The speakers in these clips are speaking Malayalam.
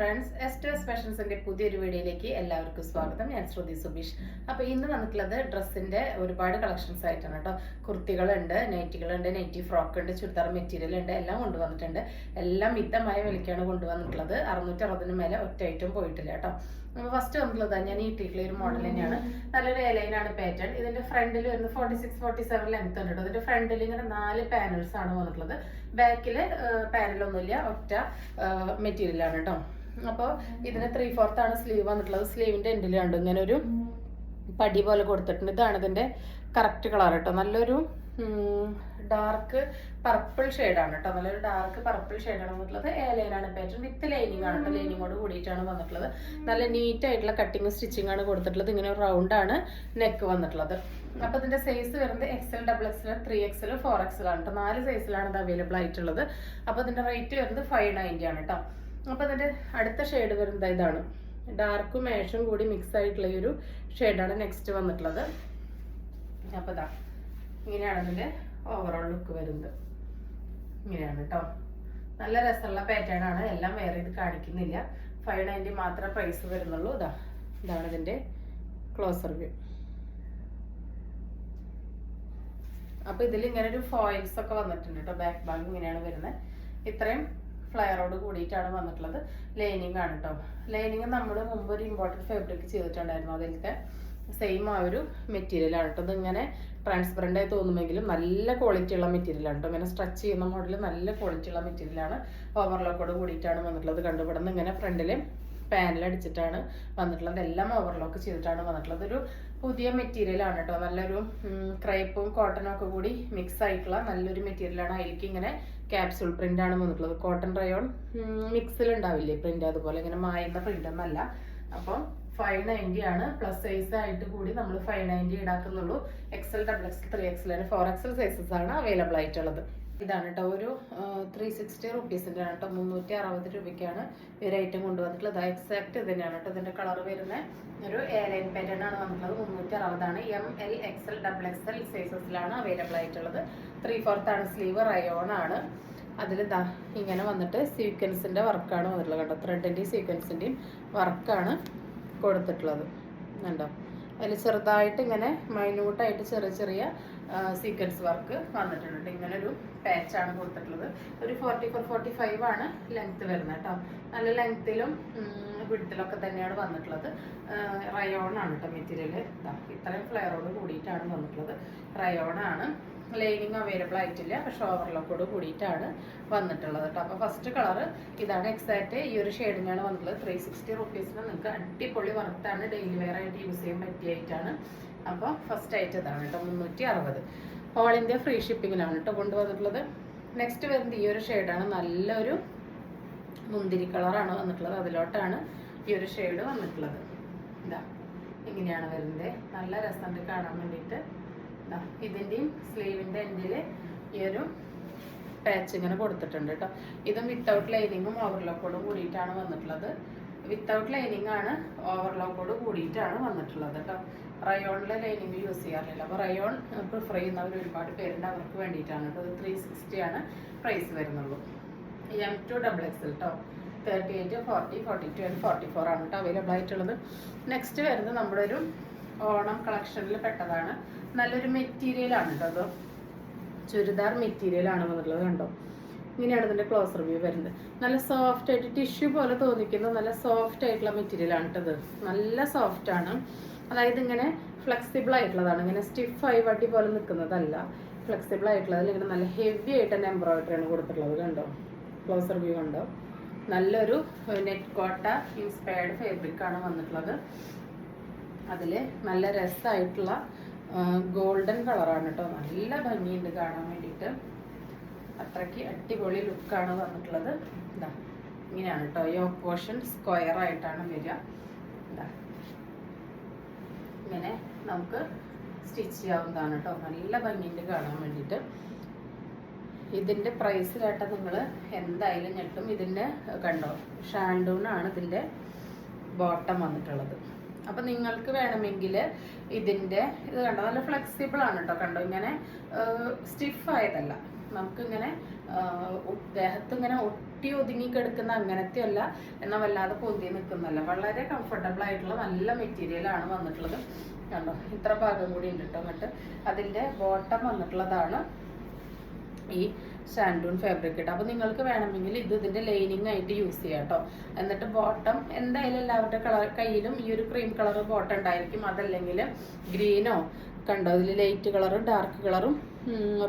ഫ്രണ്ട്സ്, എസ്റ്റേഴ്സ് ഫാഷൻസിന്റെ പുതിയൊരു വീഡിയോയിലേക്ക് എല്ലാവർക്കും സ്വാഗതം. ഞാൻ ശ്രുതി സുബീഷ്. അപ്പോൾ ഇന്ന് വന്നിട്ടുള്ളത് ഡ്രസ്സിന്റെ ഒരുപാട് കളക്ഷൻസ് ആയിട്ടാണ് കേട്ടോ. കുർത്തികളുണ്ട്, നൈറ്റികളുണ്ട്, നൈറ്റി ഫ്രോക്ക് ഉണ്ട്, ചുരിദാർ മെറ്റീരിയൽ ഉണ്ട്, എല്ലാം കൊണ്ടുവന്നിട്ടുണ്ട്. എല്ലാം മിതമായ വിലയ്ക്കാണ് കൊണ്ടുവന്നിട്ടുള്ളത്. 660 മേലെ ഒറ്റ ഐറ്റം പോയിട്ടില്ല കേട്ടോ. അപ്പോൾ ഫസ്റ്റ് വന്നിട്ടുള്ളത് ഞാൻ ഈ ഇട്ടിട്ടുള്ള ഒരു മോഡൽ തന്നെയാണ്. നല്ലൊരു എലൈനാണ് പാറ്റേൺ. ഇതിന്റെ ഫ്രണ്ടിൽ വരുന്ന 46-47 ലെങ്ത് ഉണ്ട് കേട്ടോ. ഇതിന്റെ ഫ്രണ്ടിൽ ഇങ്ങനെ 4 പാനൽസ് ആണ് വന്നിട്ടുള്ളത്. ബാക്കില് പാനലൊന്നുമില്ല, ഒറ്റ മെറ്റീരിയലാണ് കേട്ടോ. അപ്പോൾ ഇതിന് 3/4 ആണ് സ്ലീവ് വന്നിട്ടുള്ളത്. സ്ലീവിന്റെ എൻഡിൽ കണ്ടു ഇങ്ങനെ ഒരു പടി പോലെ കൊടുത്തിട്ടുണ്ട്. ഇതാണ് ഇതിന്റെ കറക്റ്റ് കളർ കേട്ടോ. നല്ലൊരു ഡാർക്ക് പർപ്പിൾ ഷെയ്ഡാണ് കേട്ടോ. നല്ലൊരു ഡാർക്ക് പർപ്പിൾ ഷെയ്ഡാണ് വന്നിട്ടുള്ളത്. എയർലൈനാണ് പാറ്റേൺ വിത്ത് ലൈനിങ് ആണ് കേട്ടോ. ലൈനിങ്ങോട് കൂടിയിട്ടാണ് വന്നിട്ടുള്ളത്. നല്ല നീറ്റ് ആയിട്ടുള്ള കട്ടിങ് സ്റ്റിച്ചിങ് ആണ് കൊടുത്തിട്ടുള്ളത്. ഇങ്ങനെ ഒരു റൗണ്ട് ആണ് നെക്ക് വന്നിട്ടുള്ളത്. അപ്പൊ ഇതിന്റെ സൈസ് വരുന്നത് XL, XXL, 3XL, 4XL ആണ് കേട്ടോ. 4 സൈസിലാണ് ഇത് അവൈലബിൾ ആയിട്ടുള്ളത്. അപ്പൊ ഇതിന്റെ റേറ്റ് വരുന്നത് 590 ആണ് കേട്ടോ. അപ്പൊ ഇതിന്റെ അടുത്ത ഷെയ്ഡ് വരുന്നത് ഇതാണ്. ഡാർക്കും മേഷും കൂടി മിക്സ് ആയിട്ടുള്ള ഈ ഒരു ഷെയ്ഡാണ് നെക്സ്റ്റ് വന്നിട്ടുള്ളത്. അപ്പൊ ഇതാ ഇങ്ങനെയാണ് ഇതിന്റെ ഓവറോൾ ലുക്ക് വരുന്നത്. ഇങ്ങനെയാണ് കേട്ടോ. നല്ല രസമുള്ള പാറ്റേൺ ആണ്. എല്ലാം വേറെ ഇത് കാണിക്കുന്നില്ല. 590 മാത്രമേ പ്രൈസ് വരുന്നുള്ളൂ. ഇതാണ് ഇതിന്റെ ക്ലോസർ വ്യൂ. അപ്പൊ ഇതിൽ ഇങ്ങനെ ഒരു ഫോയിൽസ് ഒക്കെ വന്നിട്ടുണ്ട് കേട്ടോ. ബാക്ക് ഭാഗം ഇങ്ങനെയാണ് വരുന്നത്. ഇത്രയും ഫ്ലയറോട് കൂടിയിട്ടാണ് വന്നിട്ടുള്ളത്. ലൈനിങ് ആണ് കേട്ടോ. ലൈനിങ് നമ്മൾ മുമ്പ് ഒരു ഇമ്പോർട്ടൻറ്റ് ഫാബ്രിക് ചെയ്തിട്ടുണ്ടായിരുന്നു. അതിലത്തെ സെയിം ആ ഒരു മെറ്റീരിയൽ ആണ് കേട്ടോ. ഇതിങ്ങനെ ട്രാൻസ്പെറൻ്റ് ആയി തോന്നുമെങ്കിലും നല്ല ക്വാളിറ്റി ഉള്ള മെറ്റീരിയൽ ആണ് കേട്ടോ. ഇങ്ങനെ സ്ട്രെച്ച് ചെയ്യുന്ന മോഡൽ നല്ല ക്വാളിറ്റി ഉള്ള മെറ്റീരിയലാണ്. ഓവർലോക്കോട് കൂടിയിട്ടാണ് വന്നിട്ടുള്ളത്. കണ്ടുപിടുന്ന ഇങ്ങനെ ഫ്രണ്ടിൽ പാനൽ അടിച്ചിട്ടാണ് വന്നിട്ടുള്ളത്. എല്ലാം ഓവർലോക്ക് ചെയ്തിട്ടാണ് വന്നിട്ടുള്ളത്. ഒരു പുതിയ മെറ്റീരിയൽ ആണ് കേട്ടോ. നല്ലൊരു ക്രൈപ്പും കോട്ടനും ഒക്കെ കൂടി മിക്സ് ആയിട്ടുള്ള നല്ലൊരു മെറ്റീരിയലാണ്. അതിലേക്ക് ഇങ്ങനെ ക്യാപ്സൂൾ പ്രിന്റ് ആണ് വന്നിട്ടുള്ളത്. കോട്ടൺ റയോൺ മിക്സിൽ ഉണ്ടാവില്ലേ പ്രിന്റ്, അതുപോലെ ഇങ്ങനെ മായുന്ന പ്രിന്റ് ഒന്നല്ല. അപ്പം 590 ആണ്. പ്ലസ് സൈസ് ആയിട്ട് കൂടി നമ്മൾ 590 ഈടാക്കുന്നുള്ളൂ. XL, XXL, 3XL, 4XL sizes ആണ് അവൈലബിൾ ആയിട്ടുള്ളത്. ഇതാണ് കേട്ടോ. ഒരു 360 റുപ്പീസിൻ്റെ ആണ് കേട്ടോ. 360 രൂപയ്ക്കാണ് ഒരു ഐറ്റം കൊണ്ടുവന്നിട്ടുള്ളത്. എക്സാക്ട് ഇത് തന്നെയാണ് കേട്ടോ. ഇതിന്റെ കളർ വരുന്ന ഒരു എയർലൈൻ പാറ്റേൺ ആണ് വന്നിട്ടുള്ളത്. 360 ആണ്. ML, XL, XXL സൈസസിലാണ് അവൈലബിൾ ആയിട്ടുള്ളത്. 3/4 ആണ് സ്ലീവ്. റയോൺ ആണ്. അതിൽ ഇങ്ങനെ വന്നിട്ട് സീക്വൻസിന്റെ വർക്കാണ് വന്നിട്ടുള്ളത് കേട്ടോ. ത്രെഡിന്റെയും സീക്വൻസിന്റെയും വർക്കാണ് കൊടുത്തിട്ടുള്ളത്. കണ്ടോ? അതിൽ ചെറുതായിട്ട് ഇങ്ങനെ മൈന്യൂട്ടായിട്ട് ചെറിയ ചെറിയ സീക്വൻസ് വർക്ക് വന്നിട്ടുണ്ട്. ഇങ്ങനെ ഒരു പാച്ചാണ് കൊടുത്തിട്ടുള്ളത്. ഒരു 44-45 ആണ് ലെങ്ത് വരുന്നത് കേട്ടോ. നല്ല ലെങ്ത്തിലും വിഡ്ത്തിലൊക്കെ തന്നെയാണ് വന്നിട്ടുള്ളത്. റയോൺ ആണ് കേട്ടോ മെറ്റീരിയൽ. ഇത്രയും ഫ്ലെയറോട് കൂടിയിട്ടാണ് വന്നിട്ടുള്ളത്. റയോൺ ആണ്. ലൈനിങ് അവൈലബിൾ ആയിട്ടില്ല, പക്ഷെ ഓവർലോക്കോട് കൂടിയിട്ടാണ് വന്നിട്ടുള്ളത് കേട്ടോ. അപ്പോൾ ഫസ്റ്റ് കളർ ഇതാണ്. എക്സാക്ട് ഈ ഒരു ഷെയ്ഡിനാണ് വന്നിട്ടുള്ളത്. 360 റുപ്പീസിന് നിങ്ങൾക്ക് അടിപൊളി വർത്താണ്. ഡെയിലി വെയർ ആയിട്ട് യൂസ് ചെയ്യാൻ പറ്റിയായിട്ടാണ്. അപ്പോൾ ഫസ്റ്റ് ആയിട്ട് ഇതാണ് കേട്ടോ. 360. ഓൾ ഇന്ത്യ ഫ്രീ ഷിപ്പിങ്ങിലാണ് കേട്ടോ കൊണ്ടുവന്നിട്ടുള്ളത്. നെക്സ്റ്റ് വരുന്നത് ഈ ഒരു ഷെയ്ഡാണ്. നല്ലൊരു മുന്തിരി കളറാണ് വന്നിട്ടുള്ളത്. അതിലോട്ടാണ് ഈ ഒരു ഷെയ്ഡ് വന്നിട്ടുള്ളത്. ഇങ്ങനെയാണ് വരുന്നത്. നല്ല രസമുണ്ട് കാണാൻ വേണ്ടിയിട്ട്. ഇതിന്റെയും സ്ലീവിന്റെ എൻഡില് ഈ ഒരു പാച്ച് ഇങ്ങനെ കൊടുത്തിട്ടുണ്ട് കേട്ടോ. ഇതും വിത്തൗട്ട് ലൈനിങ്ങും ഓവർലോക്കോടും കൂടിയിട്ടാണ് വന്നിട്ടുള്ളത്. വിത്തൗട്ട് ലൈനിങ് ആണ്, ഓവർലോക്കോട് കൂടിയിട്ടാണ് വന്നിട്ടുള്ളത് കേട്ടോ. റയോണിലെ ലൈനിങ് യൂസ് ചെയ്യാറില്ല. അപ്പോൾ റയോൺ പ്രിഫർ ചെയ്യുന്നവർ ഒരുപാട് പേരുണ്ട്. അവർക്ക് വേണ്ടിയിട്ടാണ് കേട്ടോ. ഇത് 360 ആണ് പ്രൈസ് വരുന്നുള്ളൂ. M2 XXL കേട്ടോ. 38, 40, 42 and 44 ആണ് കേട്ടോ അവൈലബിൾ ആയിട്ടുള്ളത്. നെക്സ്റ്റ് വരുന്നത് നമ്മുടെ ഒരു ഓണം കളക്ഷനിൽ പെട്ടതാണ്. നല്ലൊരു മെറ്റീരിയൽ ആണ് കേട്ടോ. അത് ചുരിദാർ മെറ്റീരിയൽ ആണ് വന്നിട്ടുള്ളത്. കണ്ടോ? ഇങ്ങനെയാണ് ഇതിന്റെ ക്ലോസർ വ്യൂ വരുന്നത്. നല്ല സോഫ്റ്റ് ആയിട്ട് ടിഷ്യൂ പോലെ തോന്നിക്കുന്ന നല്ല സോഫ്റ്റ് ആയിട്ടുള്ള മെറ്റീരിയൽ ആണ് കേട്ടത്. നല്ല സോഫ്റ്റ് ആണ്. അതായത് ഇങ്ങനെ ഫ്ലെക്സിബിൾ ആയിട്ടുള്ളതാണ്. ഇങ്ങനെ സ്റ്റിഫായി വടി പോലെ നിൽക്കുന്നതല്ല. ഫ്ലെക്സിബിൾ ആയിട്ടുള്ളതിൽ ഇങ്ങനെ നല്ല ഹെവി ആയിട്ട് തന്നെ എംബ്രോയിഡറി ആണ് കൊടുത്തിട്ടുള്ളത്. കണ്ടോ? ക്ലോസർ വ്യൂ കണ്ടോ? നല്ലൊരു നെറ്റ് കോട്ട ഇൻസ്പയർഡ് ഫാബ്രിക് ആണ് വന്നിട്ടുള്ളത്. അതിൽ നല്ല രസമായിട്ടുള്ള ഗോൾഡൻ കളറാണ് കേട്ടോ. നല്ല ഭംഗിയുണ്ട് കാണാൻ വേണ്ടിയിട്ട്. അത്രയ്ക്ക് അടിപൊളി ലുക്കാണ് വന്നിട്ടുള്ളത്. ഇങ്ങനെയാണ് കേട്ടോ. യോക്ക് പോർഷൻ സ്ക്വയർ ആയിട്ടാണ് വരിക. ഇങ്ങനെ നമുക്ക് സ്റ്റിച്ച് ചെയ്യാവുന്നതാണ് കേട്ടോ. നല്ല ഭംഗിയുണ്ട് കാണാൻ വേണ്ടിയിട്ട്. ഇതിന്റെ പ്രൈസ് കേട്ടാൽ നിങ്ങൾ എന്തായാലും ഞെട്ടും. ഇതിന്റെ കണ്ടോ? ഷാൻഡൂണാണ് ഇതിന്റെ ബോട്ടം വന്നിട്ടുള്ളത്. അപ്പൊ നിങ്ങൾക്ക് വേണമെങ്കിൽ ഇതിന്റെ ഇത് കണ്ടോ? നല്ല ഫ്ലെക്സിബിൾ ആണ് കേട്ടോ. കണ്ടോ? ഇങ്ങനെ സ്റ്റിഫ് ആയതല്ല. നമുക്കിങ്ങനെ ദേഹത്ത് ഇങ്ങനെ കെട്ടി ഒതുങ്ങി കിടക്കുന്ന അങ്ങനത്തെ അല്ല, എന്നാൽ വല്ലാതെ പൊന്തി നിൽക്കുന്നല്ല. വളരെ കംഫർട്ടബിൾ ആയിട്ടുള്ള നല്ല മെറ്റീരിയലാണ് വന്നിട്ടുള്ളത്. കണ്ടോ, ഇത്ര ഭാഗം കൂടി ഉണ്ട് കേട്ടോ. എന്നിട്ട് അതിൻ്റെ ബോട്ടം വന്നിട്ടുള്ളതാണ് ഈ ഷാൻഡൂൺ ഫാബ്രിക് കേട്ടോ. അപ്പോൾ നിങ്ങൾക്ക് വേണമെങ്കിൽ ഇതിൻ്റെ ലൈനിങ് ആയിട്ട് യൂസ് ചെയ്യാം കേട്ടോ. എന്നിട്ട് ബോട്ടം എന്തായാലും എല്ലാവരുടെ കയ്യിലും ഈ ഒരു ക്രീം കളർ ബോട്ടം ഉണ്ടായിരിക്കും. അതല്ലെങ്കിൽ ഗ്രീനോ, കണ്ടോ ഇതിൽ ലൈറ്റ് കളറും ഡാർക്ക് കളറും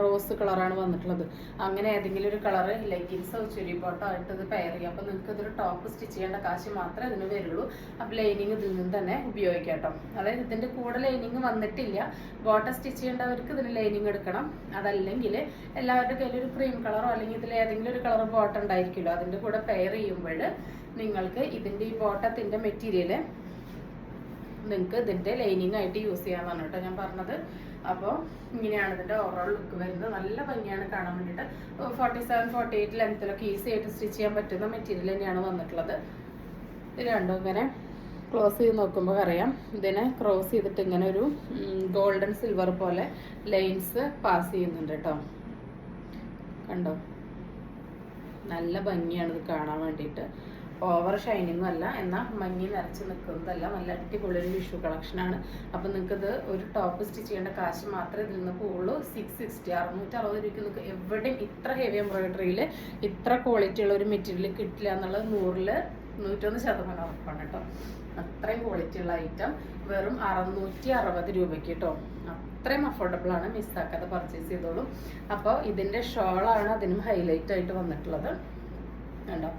റോസ് കളറാണ് വന്നിട്ടുള്ളത്. അങ്ങനെ ഏതെങ്കിലും ഒരു കളറ് ലെഗിൻസോ ചുരി ബോട്ടോ ആയിട്ട് ഇത് പെയർ ചെയ്യാം. അപ്പോൾ നിങ്ങൾക്ക് ഇതൊരു ടോപ്പ് സ്റ്റിച്ച് ചെയ്യേണ്ട കാശ് മാത്രമേ ഇതിന് വരുള്ളൂ. അപ്പോൾ ലൈനിങ് ഇതിൽ നിന്ന് തന്നെ ഉപയോഗിക്കാം കേട്ടോ. അതായത് ഇതിൻ്റെ കൂടെ ലൈനിങ് വന്നിട്ടില്ല, ബോട്ടം സ്റ്റിച്ച് ചെയ്യേണ്ടവർക്ക് ഇതിന് ലൈനിങ് എടുക്കണം. അതല്ലെങ്കിൽ എല്ലാവരുടെ കയ്യിൽ ഒരു ക്രീം കളറോ അല്ലെങ്കിൽ ഇതിൽ ഏതെങ്കിലും ഒരു കളർ ബോട്ടം ഉണ്ടായിരിക്കുമല്ലോ, അതിൻ്റെ കൂടെ പെയർ ചെയ്യുമ്പോൾ നിങ്ങൾക്ക് ഇതിൻ്റെ ഈ ബോട്ടത്തിൻ്റെ മെറ്റീരിയൽ നിങ്ങൾക്ക് ഇതിൻ്റെ ലൈനിങ് ആയിട്ട് യൂസ് ചെയ്യാമെന്നാണ് കേട്ടോ ഞാൻ പറഞ്ഞത്. അപ്പോൾ ഇങ്ങനെയാണ് ഇതിൻ്റെ ഓവറോൾ ലുക്ക് വരുന്നത്. നല്ല ഭംഗിയാണ് കാണാൻ വേണ്ടിയിട്ട്. 47-48 ലെങ്ത്തിലൊക്കെ ഈസി ആയിട്ട് സ്റ്റിച്ച് ചെയ്യാൻ പറ്റുന്ന മെറ്റീരിയൽ തന്നെയാണ് വന്നിട്ടുള്ളത്. ഇത് രണ്ടും ഇങ്ങനെ ക്ലോസ് ചെയ്ത് നോക്കുമ്പോൾ അറിയാം, ഇതിനെ ക്രോസ് ചെയ്തിട്ട് ഇങ്ങനെ ഒരു ഗോൾഡൻ സിൽവർ പോലെ ലൈൻസ് പാസ് ചെയ്യുന്നുണ്ട് കേട്ടോ. കണ്ടോ, നല്ല ഭംഗിയാണ് ഇത് കാണാൻ വേണ്ടിയിട്ട്. ഓവർ ഷൈനിങ്ങും അല്ല, എന്നാൽ മങ്ങി നിറച്ച് നിൽക്കുന്നതല്ല. നല്ല അടിപൊളി ഒരു വിഷു കളക്ഷനാണ്. അപ്പം നിങ്ങൾക്കിത് ഒരു ടോപ്പ് സ്റ്റിച്ച് ചെയ്യേണ്ട കാശ് മാത്രമേ ഇതിൽ നിന്ന് പോവുള്ളൂ. 660 660 രൂപയ്ക്ക് നിങ്ങൾക്ക് എവിടെയും ഇത്ര ഹെവി എംബ്രോയിഡറിയിൽ ഇത്ര ക്വാളിറ്റി ഉള്ള ഒരു മെറ്റീരിയൽ കിട്ടില്ല എന്നുള്ളത് 100% ഉറപ്പാണ് കേട്ടോ. അത്രയും ക്വാളിറ്റി ഉള്ള ഐറ്റം വെറും 660 രൂപയ്ക്ക് കേട്ടോ. അത്രയും അഫോർഡബിൾ ആണ്, മിസ്സാക്കാതെ പർച്ചേസ് ചെയ്തോളൂ. അപ്പോൾ ഇതിൻ്റെ ഷോളാണ് അതിനും ഹൈലൈറ്റ് ആയിട്ട് വന്നിട്ടുള്ളത്. കണ്ടോ,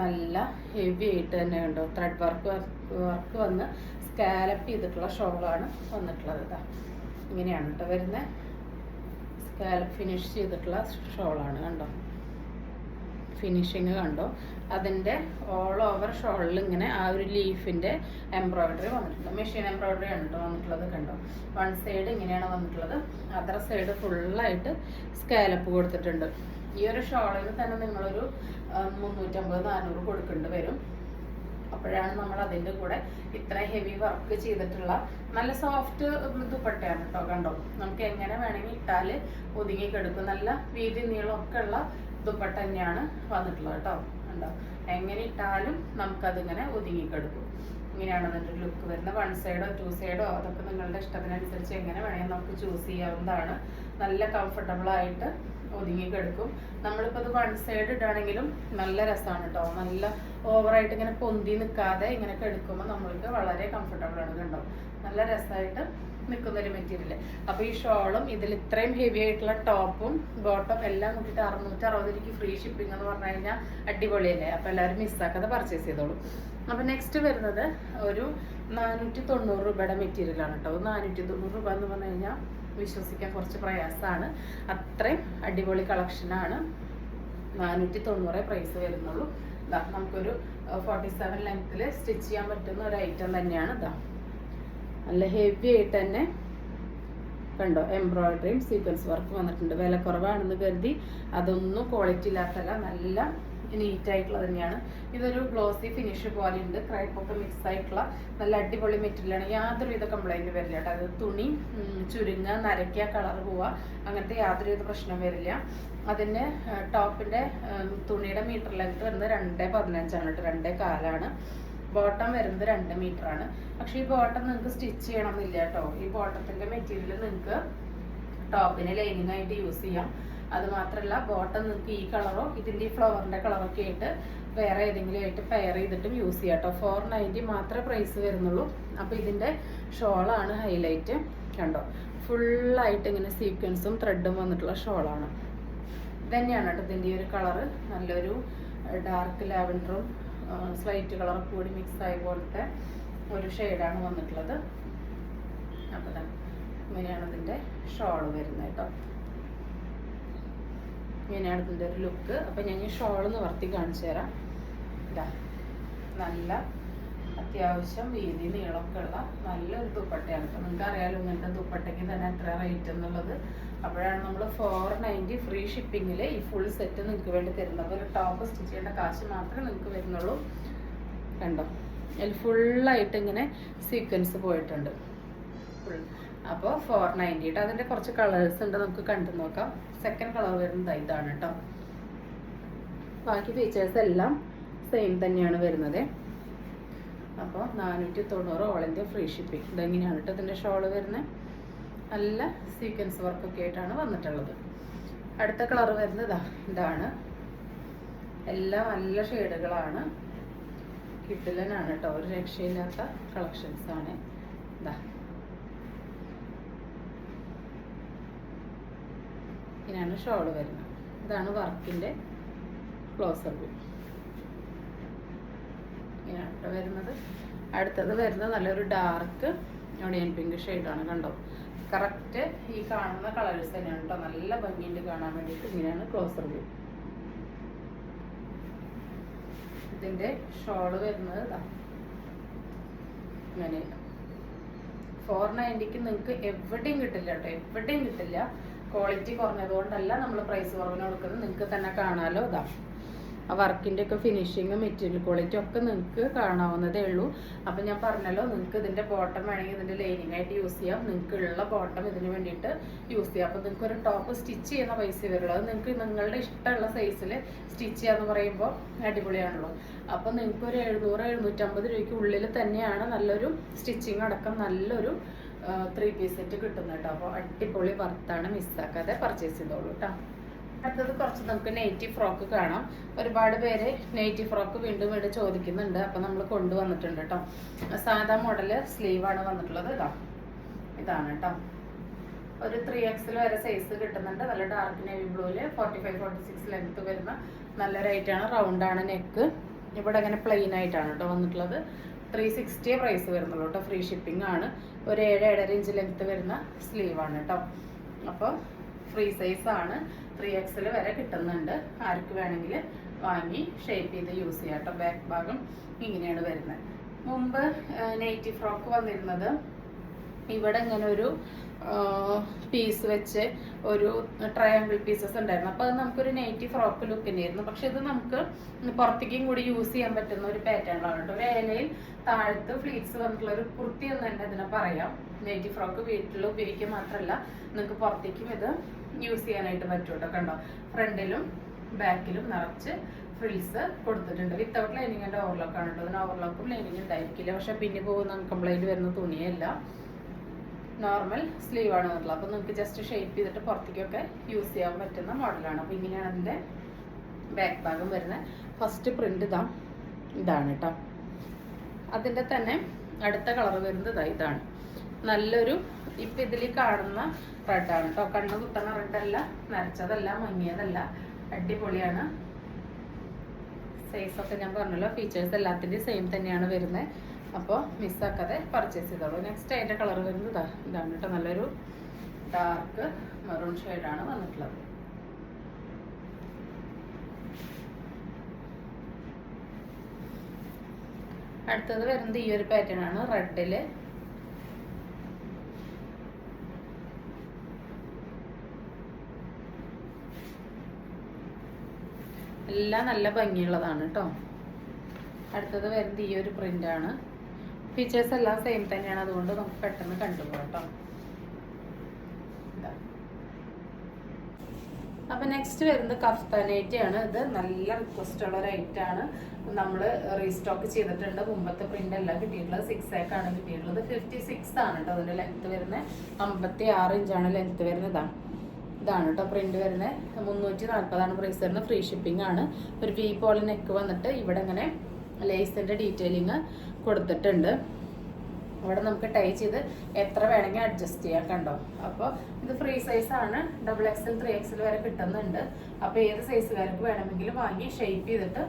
നല്ല ഹെവി ആയിട്ട് തന്നെ കണ്ടോ, ത്രെഡ് വർക്ക് വന്ന് സ്കാലപ്പ് ചെയ്തിട്ടുള്ള ഷോളാണ് വന്നിട്ടുള്ളത്. ഇതാ ഇങ്ങനെയാണ് കേട്ടോ വരുന്നത്. സ്കാലപ്പ് ഫിനിഷ് ചെയ്തിട്ടുള്ള ഷോളാണ്. കണ്ടോ ഫിനിഷിങ് കണ്ടോ. അതിൻ്റെ ഓൾ ഓവർ ഷോളിൽ ഇങ്ങനെ ആ ഒരു ലീഫിൻ്റെ എംബ്രോയിഡറി വന്നിട്ടുണ്ട്. മെഷീൻ എംബ്രോയിഡറി ആണ് കേട്ടോ വന്നിട്ടുള്ളത്. കണ്ടോ, വൺ സൈഡ് ഇങ്ങനെയാണ് വന്നിട്ടുള്ളത്, അതർ സൈഡ് ഫുള്ളായിട്ട് സ്കാലപ്പ് കൊടുത്തിട്ടുണ്ട്. ഈ ഒരു ഷോളിന് തന്നെ നിങ്ങളൊരു 350-400 കൊടുക്കേണ്ടി വരും. അപ്പോഴാണ് നമ്മൾ അതിൻ്റെ കൂടെ ഇത്ര ഹെവി വർക്ക് ചെയ്തിട്ടുള്ള നല്ല സോഫ്റ്റ് ദുപ്പട്ടയാണ് കേട്ടോ. കണ്ടോ, നമുക്ക് എങ്ങനെ വേണമെങ്കിൽ ഇട്ടാൽ ഒതുങ്ങി കിടക്കും. നല്ല വീതി നീളമൊക്കെ ഉള്ള ദുപ്പട്ട തന്നെയാണ് വന്നിട്ടുള്ളത് കേട്ടോ. കണ്ടോ, എങ്ങനെ ഇട്ടാലും നമുക്കതിങ്ങനെ ഒതുങ്ങിക്കെടുക്കും. ഇങ്ങനെയാണ് അതിൻ്റെ ലുക്ക് വരുന്നത്. 1 സൈഡോ 2 സൈഡോ അതൊക്കെ നിങ്ങളുടെ ഇഷ്ടത്തിനനുസരിച്ച് എങ്ങനെ വേണമെങ്കിൽ നമുക്ക് ചൂസ് ചെയ്യാവുന്നതാണ്. നല്ല കംഫർട്ടബിളായിട്ട് ഒതുങ്ങിക്കെടുക്കും. നമ്മളിപ്പോൾ അത് 1 സൈഡ് ഇടുകയാണെങ്കിലും നല്ല രസമാണ് കേട്ടോ. നല്ല ഓവറായിട്ട് ഇങ്ങനെ പൊന്തി നിൽക്കാതെ ഇങ്ങനെ കെടുക്കുമ്പോൾ നമ്മൾക്ക് വളരെ കംഫർട്ടബിൾ ആണ്. കണ്ടോ, നല്ല രസമായിട്ട് നിൽക്കുന്നൊരു മെറ്റീരിയൽ. അപ്പോൾ ഈ ഷോളും ഇതിൽ ഇത്രയും ഹെവി ആയിട്ടുള്ള ടോപ്പും ബോട്ടം എല്ലാം കൂട്ടിയിട്ട് 660 രൂപയ്ക്ക് ഫ്രീ ഷിപ്പിംഗ് എന്ന് പറഞ്ഞു കഴിഞ്ഞാൽ അടിപൊളിയല്ലേ. അപ്പോൾ എല്ലാവരും മിസ്സാക്കാതെ പർച്ചേസ് ചെയ്തോളൂ. അപ്പോൾ നെക്സ്റ്റ് വരുന്നത് ഒരു 490 രൂപയുടെ മെറ്റീരിയലാണ് കേട്ടോ. 490 രൂപ എന്ന് പറഞ്ഞു കഴിഞ്ഞാൽ വിശ്വസിക്കാൻ കുറച്ച് പ്രയാസമാണ്. അത്രയും അടിപൊളി കളക്ഷനാണ്. 490 പ്രൈസ് വരുന്നുള്ളൂ. ഇതാ നമുക്കൊരു 47 ലെങ്ത്തിൽ സ്റ്റിച്ച് ചെയ്യാൻ പറ്റുന്ന ഒരു ഐറ്റം തന്നെയാണ്. ഇതാ നല്ല ഹെവി ആയിട്ട് തന്നെ കണ്ടോ എംബ്രോയിഡറിയും സീക്വൻസ് വർക്ക് വന്നിട്ടുണ്ട്. വില കുറവാണെന്ന് കരുതി അതൊന്നും ക്വാളിറ്റി ഇല്ലാത്തല്ല, നല്ല നീറ്റായിട്ടുള്ള തന്നെയാണ്. ഇതൊരു ഗ്ലോസി ഫിനിഷ് പോലെ ഉണ്ട്. ക്രൈപ്പൊക്കെ മിക്സ് ആയിട്ടുള്ള നല്ല അടിപൊളി മെറ്റീരിയലാണ്. യാതൊരുവിധ കംപ്ലൈൻറ്റ് വരില്ല കേട്ടോ. അത് തുണി ചുരുങ്ങുക, നരയ്ക്കുക, കളർ പോവുക അങ്ങനത്തെ യാതൊരുവിധ പ്രശ്നം വരില്ല. അതിൻ്റെ ടോപ്പിൻ്റെ തുണിയുടെ മീറ്റർ ലെങ്ത് വരുന്നത് 2.15 ആണ് കേട്ടോ. 2.4 ബോട്ടം വരുന്നത് 2 മീറ്ററാണ്. പക്ഷേ ഈ ബോട്ടം നിങ്ങൾക്ക് സ്റ്റിച്ച് ചെയ്യണമെന്നില്ല കേട്ടോ. ഈ ബോട്ടത്തിൻ്റെ മെറ്റീരിയൽ നിങ്ങൾക്ക് ടോപ്പിന് ലൈനിങ് ആയിട്ട് യൂസ് ചെയ്യാം. അതുമാത്രമല്ല ബോട്ടം നിങ്ങൾക്ക് ഈ കളറോ ഇതിൻ്റെ ഈ ഫ്ലവറിൻ്റെ കളറൊക്കെ ആയിട്ട് വേറെ ഏതെങ്കിലും ആയിട്ട് പെയർ ചെയ്തിട്ടും യൂസ് ചെയ്യാം കേട്ടോ. 490 മാത്രമേ പ്രൈസ് വരുന്നുള്ളൂ. അപ്പോൾ ഇതിൻ്റെ ഷോളാണ് ഹൈലൈറ്റ്. കണ്ടോ, ഫുള്ളായിട്ട് ഇങ്ങനെ സീക്വൻസും ത്രെഡും വന്നിട്ടുള്ള ഷോളാണ്. ഇതന്നെയാണ് കേട്ടോ ഇതിൻ്റെ ഒരു കളറ്. നല്ലൊരു ഡാർക്ക് ലാവൻഡറും സ്ലൈറ്റ് കളറൊക്കെ കൂടി മിക്സ് ആയ പോലത്തെ ഒരു ഷെയ്ഡാണ് വന്നിട്ടുള്ളത്. അപ്പോൾ ഇങ്ങനെയാണ് ഇതിൻ്റെ ഷോള് വരുന്നത് കേട്ടോ. ഇങ്ങനെയാണ് ഇതിൻ്റെ ഒരു ലുക്ക്. അപ്പം ഞാൻ ഈ ഷോള് നിവർത്തി കാണിച്ചു തരാം. ഇതാ നല്ല അത്യാവശ്യം വീതി നീളമൊക്കെ ഉള്ള നല്ലൊരു ദുപ്പട്ടയാണ്. അപ്പം നിങ്ങൾക്ക് അറിയാലോ ഇങ്ങനത്തെ ദുപ്പട്ടയ്ക്ക് തന്നെ എത്ര റേറ്റ് എന്നുള്ളത്. അപ്പോഴാണ് നമ്മൾ 490 ഫ്രീ ഷിപ്പിങ്ങിൽ ഈ ഫുൾ സെറ്റ് നിങ്ങൾക്ക് വേണ്ടി തരുന്നത്. അപ്പോൾ ഒരു ടോപ്പ് സ്റ്റിച്ച് ചെയ്യേണ്ട കാശ് മാത്രമേ നിങ്ങൾക്ക് വരുന്നുള്ളൂ. കണ്ടോ, അതിൽ ഫുള്ളായിട്ട് ഇങ്ങനെ സീക്വൻസ് പോയിട്ടുണ്ട് ഫുൾ. അപ്പോൾ 490 കേട്ടോ. അതിൻ്റെ കുറച്ച് കളേഴ്സ് ഉണ്ട്, നമുക്ക് കണ്ടു നോക്കാം. സെക്കൻഡ് കളർ വരുന്നത് ഇതാണ് കേട്ടോ. ബാക്കി ഫീച്ചേഴ്സ് എല്ലാം സെയിം തന്നെയാണ് വരുന്നത്. അപ്പോൾ 490 ഓൾ ഇന്ത്യ ഫ്രീ ഷിപ്പിംഗ്. ഇതെങ്ങനെയാണ് കേട്ടോ ഇതിൻ്റെ ഷോള് വരുന്നത്. നല്ല സീക്വൻസ് വർക്കൊക്കെ ആയിട്ടാണ് വന്നിട്ടുള്ളത്. അടുത്ത കളർ വരുന്നത് ഇതാണ്. എല്ലാം നല്ല ഷെയ്ഡുകളാണ്. കിഡിലനാണ് കേട്ടോ, ഒരു രക്ഷയില്ലാത്ത കളക്ഷൻസ് ആണ്. ഇതാ ഇങ്ങനെയാണ് ഷോള് വരുന്നത്. ഇതാണ് വർക്കിൻ്റെ ക്ലോസർ വ്യൂ. ഇങ്ങനെയാണ് കേട്ടോ വരുന്നത്. അടുത്തത് വരുന്നത് നല്ലൊരു ഡാർക്ക് ഒണിയൻ പിങ്ക് ഷെയ്ഡാണ്. കണ്ടോ, കറക്റ്റ് ഈ കാണുന്ന കളേഴ്സ് തന്നെയാണ് കേട്ടോ. നല്ല ഭംഗിയുണ്ട് കാണാൻ വേണ്ടിയിട്ട്. ഇങ്ങനെയാണ് ക്ലോസർ വ്യൂ. ഇതിൻ്റെ ഷോള് വരുന്നത് ഇങ്ങനെ 490ക്ക് നിങ്ങൾക്ക് എവിടെയും കിട്ടില്ല കേട്ടോ, എവിടെയും കിട്ടില്ല. ക്വാളിറ്റി കുറഞ്ഞതുകൊണ്ടല്ല നമ്മൾ പ്രൈസ് കുറവിന് കൊടുക്കുന്നത്. നിങ്ങൾക്ക് തന്നെ കാണാമല്ലോ. ആ വർക്കിൻ്റെ ഒക്കെ ഫിനിഷിങ്, മെറ്റീരിയൽ ക്വാളിറ്റി ഒക്കെ നിങ്ങൾക്ക് കാണാവുന്നതേ ഉള്ളൂ. അപ്പം ഞാൻ പറഞ്ഞല്ലോ, നിങ്ങൾക്ക് ഇതിൻ്റെ ബോട്ടം വേണമെങ്കിൽ ഇതിൻ്റെ ലൈനിങ് ആയിട്ട് യൂസ് ചെയ്യാം. നിങ്ങൾക്ക് ഉള്ള ബോട്ടം ഇതിന് വേണ്ടിയിട്ട് യൂസ് ചെയ്യാം. അപ്പോൾ നിങ്ങൾക്ക് ഒരു ടോപ്പ് സ്റ്റിച്ച് ചെയ്യുന്ന പൈസ വരുള്ളൂ. അത് നിങ്ങൾക്ക് നിങ്ങളുടെ ഇഷ്ടമുള്ള സൈസിൽ സ്റ്റിച്ച് ചെയ്യാന്ന് പറയുമ്പോൾ അടിപൊളിയാണല്ലോ. അപ്പോൾ നിങ്ങൾക്ക് ഒരു 700-750 രൂപയ്ക്ക് ഉള്ളിൽ തന്നെയാണ് നല്ലൊരു സ്റ്റിച്ചിങ് അടക്കം നല്ലൊരു 3 പീസ് സെറ്റ് കിട്ടുന്നത് കേട്ടോ. അപ്പോൾ അടിപൊളി വർത്താണ്, മിസ്സാക്കാതെ പർച്ചേസ് ചെയ്തോളൂ കേട്ടോ. അടുത്തത് കുറച്ച് നമുക്ക് നെയ്റ്റി ഫ്രോക്ക് കാണാം. ഒരുപാട് പേര് നെയ്റ്റി ഫ്രോക്ക് വീണ്ടും വീണ്ടും ചോദിക്കുന്നുണ്ട്. അപ്പം നമ്മൾ കൊണ്ടുവന്നിട്ടുണ്ട് കേട്ടോ. സാധാ മോഡല് സ്ലീവാണ് വന്നിട്ടുള്ളത്. ഇതാണ് കേട്ടോ. ഒരു 3XL വരെ സൈസ് കിട്ടുന്നുണ്ട്. നല്ല ഡാർക്ക് നേവി ബ്ലൂവിൽ 45-46 ലെങ്ത് വരുന്ന നല്ല റേറ്റാണ്. റൗണ്ടാണ് നെക്ക്. ഇവിടെ അങ്ങനെ പ്ലെയിൻ ആയിട്ടാണ് കേട്ടോ വന്നിട്ടുള്ളത്. 360 പ്രൈസ് വരുന്നുള്ളൂ കേട്ടോ. ഫ്രീ ഷിപ്പിംഗ് ആണ്. ഒരു 7-7.5 ഇഞ്ച് ലെങ്ത് വരുന്ന സ്ലീവാണ് കേട്ടോ. അപ്പോൾ ഫ്രീ സൈസ് ആണ്. 3XL വരെ കിട്ടുന്നുണ്ട്. ആർക്ക് വേണമെങ്കിൽ വാങ്ങി ഷേപ്പ് ചെയ്ത് യൂസ് ചെയ്യാം കേട്ടോ. ബാക്ക് ഭാഗം ഇങ്ങനെയാണ് വരുന്നത്. മുമ്പ് നെയ്റ്റി ഫ്രോക്ക് വന്നിരുന്നത് ഇവിടെ ഇങ്ങനെ ഒരു പീസ് വെച്ച് ഒരു ട്രയാങ്കിൾ പീസസ് ഉണ്ടായിരുന്നു. അപ്പോൾ അത് നമുക്കൊരു നെയ്റ്റി ഫ്രോക്ക് ലുക്ക് തന്നെയായിരുന്നു. പക്ഷെ ഇത് നമുക്ക് പുറത്തേക്കും കൂടി യൂസ് ചെയ്യാൻ പറ്റുന്ന ഒരു പാറ്റേണിലാണ് കേട്ടോ. വേലയിൽ താഴത്ത് ഫ്ലീറ്റ്സ് വന്നിട്ടുള്ള ഒരു കുർത്തി എന്ന് തന്നെ ഇതിനെ പറയാം. നെയ്റ്റി ഫ്രോക്ക് വീട്ടിൽ ഉപയോഗിക്കുക മാത്രമല്ല, നിങ്ങൾക്ക് പുറത്തേക്കും ഇത് യൂസ് ചെയ്യാനായിട്ട് പറ്റും കേട്ടോ. കണ്ടോ, ഫ്രണ്ടിലും ബാക്കിലും നിറച്ച് ഫ്രിൽസ് കൊടുത്തിട്ടുണ്ട്. വിത്തൗട്ട് ലൈനിങ്ങിൻ്റെ ഓവർലോക്കാണ് കേട്ടോ. അതിന് ഓവർലോക്കും ലൈനിങ് ഉണ്ടായിരിക്കില്ല. പക്ഷെ പിന്നെ പോകുന്ന കംപ്ലൈൻറ്റ് വരുന്ന തുണിയല്ല, നോർമൽ സ്ലീവ് ആണ് വന്നിട്ടുള്ളത്. അപ്പോൾ നിങ്ങൾക്ക് ജസ്റ്റ് ഷേപ്പ് ചെയ്തിട്ട് പുറത്തേക്കൊക്കെ യൂസ് ചെയ്യാൻ പറ്റുന്ന മോഡലാണ്. അപ്പോൾ ഇങ്ങനെയാണ് അതിൻ്റെ ബാക്ക് ഭാഗം വരുന്നത്. ഫസ്റ്റ് പ്രിന്റ് ഇതാണ് കേട്ടോ. അതിൻ്റെ തന്നെ അടുത്ത കളർ വരുന്നത് ഇതാണ്. നല്ലൊരു ഇപ്പം ഇതിൽ കാണുന്ന റെഡാണ് കേട്ടോ. കണ്ണ് കുത്തണ റെഡല്ല, നരച്ചതല്ല, മങ്ങിയതല്ല, അടിപൊളിയാണ്. സൈസൊക്കെ ഞാൻ പറഞ്ഞല്ലോ, ഫീച്ചേഴ്സ് എല്ലാത്തിൻ്റെയും സെയിം തന്നെയാണ് വരുന്നത്. അപ്പോൾ മിസ്സാക്കാതെ പർച്ചേസ് ചെയ്തോളൂ. നെക്സ്റ്റ് അതിൻ്റെ കളർ വരുന്നത് ഇതാണ് കേട്ടോ. നല്ലൊരു ഡാർക്ക് മെറൂൺ ഷെയ്ഡാണ് വന്നിട്ടുള്ളത്. അടുത്തത് വരുന്നത് ഈ ഒരു പാറ്റേൺ ആണ്. റെഡില് എല്ലാം നല്ല ഭംഗിയുള്ളതാണ് കേട്ടോ. അടുത്തത് വരുന്നത് ഈ ഒരു പ്രിന്റാണ്. ഫീച്ചേഴ്സ് എല്ലാം സെയിം തന്നെയാണ്, അതുകൊണ്ട് നമുക്ക് പെട്ടെന്ന് കണ്ടുപോകാം കേട്ടോ. അപ്പം നെക്സ്റ്റ് വരുന്നത് കഫ്താനൈറ്റി ആണ്. ഇത് നല്ല റിക്വസ്റ്റ് ഉള്ള ഒരു ഐറ്റം ആണ്. നമ്മൾ റീസ്റ്റോക്ക് ചെയ്തിട്ടുണ്ട്. മുമ്പത്തെ പ്രിന്റ് എല്ലാം കിട്ടിയിട്ടുള്ളത് 6 ആണ് കിട്ടിയിട്ടുള്ളത്. 56 ആണ് കേട്ടോ അതിൻ്റെ ലെങ്ത് വരുന്നത്. 56 ഇഞ്ചാണ് ലെങ്ത് വരുന്നത്. ഇതാണ് കേട്ടോ പ്രിന്റ് വരുന്നത്. 340 പ്രൈസ് വരുന്നത്. ഫ്രീ ഷിപ്പിംഗ് ആണ്. ഒരു വി പോളി നെക്ക് വന്നിട്ട് ഇവിടെ ഇങ്ങനെ ലേസിൻ്റെ ഡീറ്റെയിലിങ് കൊടുത്തിട്ടുണ്ട്. ഇവിടെ നമുക്ക് ടൈ ചെയ്ത് എത്ര വേണമെങ്കിൽ അഡ്ജസ്റ്റ് ചെയ്യാം. കണ്ടോ, അപ്പോൾ ഇത് ഫ്രീ സൈസാണ്. XXL 3XL വരെ കിട്ടുന്നുണ്ട്. അപ്പോൾ ഏത് സൈസുകാർക്ക് വേണമെങ്കിലും വാങ്ങി ഷേപ്പ് ചെയ്തിട്ട്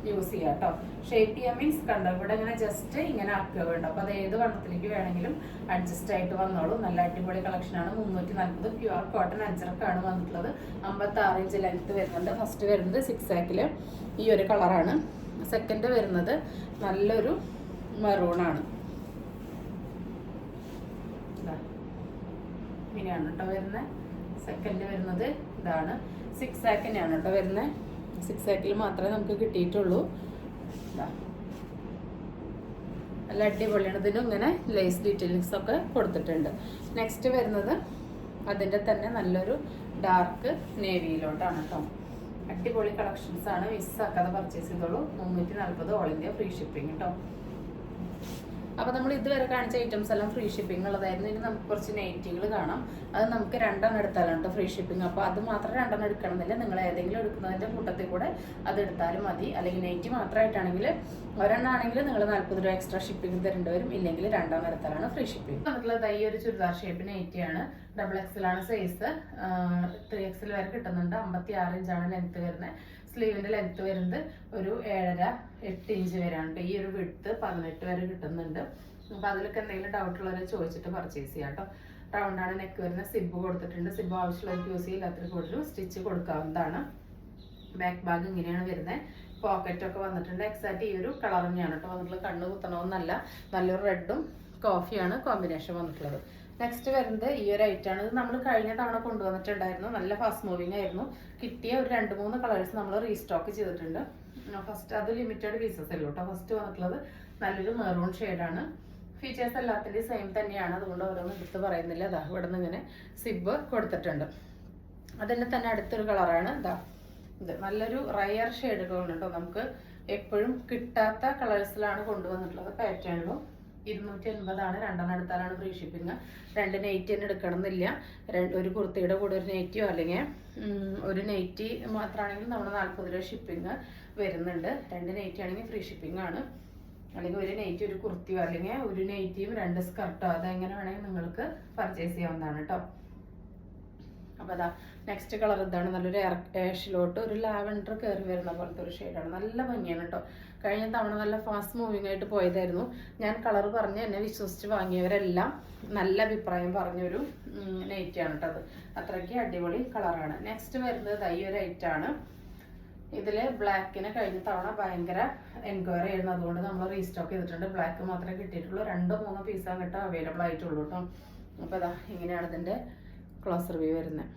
യൂസ് ചെയ്യാം കേട്ടോ. ഷേപ്പ് ചെയ്യാൻ മീൻസ് കണ്ടോ, ഇവിടെ ഇങ്ങനെ ജസ്റ്റ് ഇങ്ങനെ ആക്കുക വേണ്ട. അപ്പോൾ അത് ഏത് വണ്ണത്തിലേക്ക് വേണമെങ്കിലും അഡ്ജസ്റ്റ് ആയിട്ട് വന്നോളൂ. നല്ല അടിപൊളി കളക്ഷനാണ്. 340 പ്യുവർ കോട്ടൺ അഞ്ചരക്കാണ് വന്നിട്ടുള്ളത്. 56 ഇഞ്ച് ലെങ്ത് വരുന്നുണ്ട്. ഫസ്റ്റ് വരുന്നത് 6 ഈ ഒരു കളറാണ്. സെക്കൻഡ് വരുന്നത് നല്ലൊരു മെറൂണാണ്. ഇങ്ങനെയാണ് കേട്ടോ വരുന്നത്. സെക്കൻഡ് വരുന്നത് ഇതാണ്. 6 കേട്ടോ വരുന്നത്. 6 മാത്രമേ നമുക്ക് കിട്ടിയിട്ടുള്ളൂ. നല്ല അടിപൊളിയാണ്. ഇതിനും ഇങ്ങനെ ലേസ് ഡീറ്റെയിൽസ് ഒക്കെ കൊടുത്തിട്ടുണ്ട്. നെക്സ്റ്റ് വരുന്നത് അതിൻ്റെ തന്നെ നല്ലൊരു ഡാർക്ക് നേവിയിലോട്ടാണ് കേട്ടോ. അടിപൊളി കളക്ഷൻസ് ആണ്, മിസ്സാക്കാതെ പർച്ചേസ് ചെയ്തോളൂ. 340 ഓൾ ഇന്ത്യ ഫ്രീ ഷിപ്പിംഗ് കേട്ടോ. അപ്പോൾ നമ്മൾ ഇതുവരെ കാണിച്ച ഐറ്റംസ് എല്ലാം ഫ്രീ ഷിപ്പിംഗ് ഉള്ളതായിരുന്നു. ഇനി നമുക്ക് കുറച്ച് നൈറ്റികൾ കാണാം. അത് നമുക്ക് 2 എടുത്താലാണ് കേട്ടോ ഫ്രീ ഷിപ്പിംഗ്. അപ്പോൾ അത് മാത്രം 2 എടുക്കണമെന്നില്ല, നിങ്ങൾ ഏതെങ്കിലും എടുക്കുന്നതിൻ്റെ കൂട്ടത്തിൽ കൂടെ അത് എടുത്താലും മതി. അല്ലെങ്കിൽ നൈറ്റി മാത്രമായിട്ടാണെങ്കിൽ ഒരെണ്ണാണെങ്കിൽ നിങ്ങൾ 40 രൂപ എക്സ്ട്രാ ഷിപ്പിംഗ് തരേണ്ടി വരും. ഇല്ലെങ്കിൽ 2 എടുത്താലാണ് ഫ്രീ ഷിപ്പിംഗ്. നമുക്കുള്ളത് ഈ ഒരു ചുരിദാർ ഷേപ്പ് നൈറ്റിയാണ്. XXL ആണ് സൈസ്, 3XL വരെ കിട്ടുന്നുണ്ട്. 56 ഇഞ്ചാണ് ലെങ്ത് വരുന്നത്. സ്ലീവിന്റെ ലെങ്ത് വരുന്നത് ഒരു 7.5-8 ഇഞ്ച് വരെയാണ്. ഈ ഒരു വിഡ്ത്ത് 18 വരെ കിട്ടുന്നുണ്ട്. അപ്പൊ അതിലൊക്കെ എന്തെങ്കിലും ഡൗട്ട് ഉള്ളവരെ ചോദിച്ചിട്ട് പർച്ചേസ് ചെയ്യാം കേട്ടോ. റൗണ്ടാണ് നെക്ക് വരുന്നത്. സിബ് കൊടുത്തിട്ടുണ്ട്. സിബ് ആവശ്യമുള്ളവർക്ക് യൂസ് ചെയ്യാത്തവർക്ക് ഒരു സ്റ്റിച്ച് കൊടുക്കാവുന്നതാണ്. ബാക്ക് ഭാഗം ഇങ്ങനെയാണ് വരുന്നത്. പോക്കറ്റ് ഒക്കെ വന്നിട്ടുണ്ട്. എക്സാക്ട് ഈ ഒരു കളർ തന്നെയാണ് കേട്ടോ വന്നിട്ടുള്ളത്. കണ്ണ് കുത്തണമെന്നല്ല, നല്ലൊരു റെഡും കോഫിയാണ് കോമ്പിനേഷൻ വന്നിട്ടുള്ളത്. നെക്സ്റ്റ് വരുന്നത് ഈ ഒരു ഐറ്റാണ്. ഇത് നമ്മൾ കഴിഞ്ഞ തവണ കൊണ്ടുവന്നിട്ടുണ്ടായിരുന്നു. നല്ല ഫാസ്റ്റ് മൂവിങ് ആയിരുന്നു. കിട്ടിയ ഒരു 2-3 കളേഴ്സ് നമ്മൾ റീസ്റ്റോക്ക് ചെയ്തിട്ടുണ്ട്. ഫസ്റ്റ് അത് ലിമിറ്റഡ് പീസസ് അല്ലോ കേട്ടോ. ഫസ്റ്റ് വന്നിട്ടുള്ളത് നല്ലൊരു മെറൂൺ ഷെയ്ഡാണ്. ഫീച്ചേഴ്സ് എല്ലാത്തിൻ്റെയും സെയിം തന്നെയാണ്, അതുകൊണ്ട് ഓരോന്നും എടുത്ത് പറയുന്നില്ല. ഇതാ ഇവിടെ നിന്ന് ഇങ്ങനെ സിബ് കൊടുത്തിട്ടുണ്ട്. അതിൻ്റെ തന്നെ അടുത്തൊരു കളറാണ് ഇതാ ഇത്. നല്ലൊരു റയർ ഷെയ്ഡുകളുണ്ട് കേട്ടോ. നമുക്ക് എപ്പോഴും കിട്ടാത്ത കളേഴ്സിലാണ് കൊണ്ടുവന്നിട്ടുള്ളത്. പാറ്റേണിലും 280 2 എടുത്താലാണ് ഫ്രീ ഷിപ്പിംഗ്. 2 നൈറ്റി തന്നെ എടുക്കണം എന്നില്ല. ഒരു കുർത്തിയുടെ കൂടെ ഒരു നൈറ്റിയോ അല്ലെങ്കിൽ ഒരു നൈറ്റി മാത്രമാണെങ്കിൽ നമ്മൾ 40 രൂപ ഷിപ്പിംഗ് വരുന്നുണ്ട്. 2 നൈറ്റി ആണെങ്കിൽ ഫ്രീ ഷിപ്പിംഗ് ആണ്. അല്ലെങ്കിൽ ഒരു നൈറ്റി ഒരു കുർത്തിയോ അല്ലെങ്കിൽ ഒരു നൈറ്റിയും 2 സ്കർട്ടോ അതെങ്ങനെ വേണമെങ്കിൽ നിങ്ങൾക്ക് പർച്ചേസ് ചെയ്യാവുന്നതാണ് കേട്ടോ. അപ്പോൾ അതാ നെക്സ്റ്റ് കളർ ഇതാണ്. നല്ലൊരു ആഷിലോട്ട് ഒരു ലാവൻഡർ കയറി വരുന്ന പോലത്തെ ഒരു ഷെയ്ഡാണ്. നല്ല ഭംഗിയാണ് കേട്ടോ. കഴിഞ്ഞ തവണ നല്ല ഫാസ്റ്റ് മൂവിങ് ആയിട്ട് പോയതായിരുന്നു. ഞാൻ കളർ പറഞ്ഞ് എന്നെ വിശ്വസിച്ച് വാങ്ങിയവരെല്ലാം നല്ല അഭിപ്രായം പറഞ്ഞൊരു നൈറ്റിയാണ് കേട്ടോ. അത് അത്രയ്ക്ക് അടിപൊളി കളറാണ്. നെക്സ്റ്റ് വരുന്നത് ഈ ഒരു ഐറ്റാണ്. ഇതിൽ ബ്ലാക്കിന് കഴിഞ്ഞ തവണ ഭയങ്കര എൻക്വയറി ആയിരുന്നു, അതുകൊണ്ട് നമ്മൾ റീസ്റ്റോക്ക് ചെയ്തിട്ടുണ്ട്. ബ്ലാക്ക് മാത്രമേ കിട്ടിയിട്ടുള്ളൂ. 2-3 പീസാണ് കേട്ടോ അവൈലബിൾ ആയിട്ടുള്ളൂ കേട്ടോ. അപ്പോൾ അതാ ഇങ്ങനെയാണ് ഇതിൻ്റെ ക്ലോസ് റിവ്യൂ വരുന്നത്.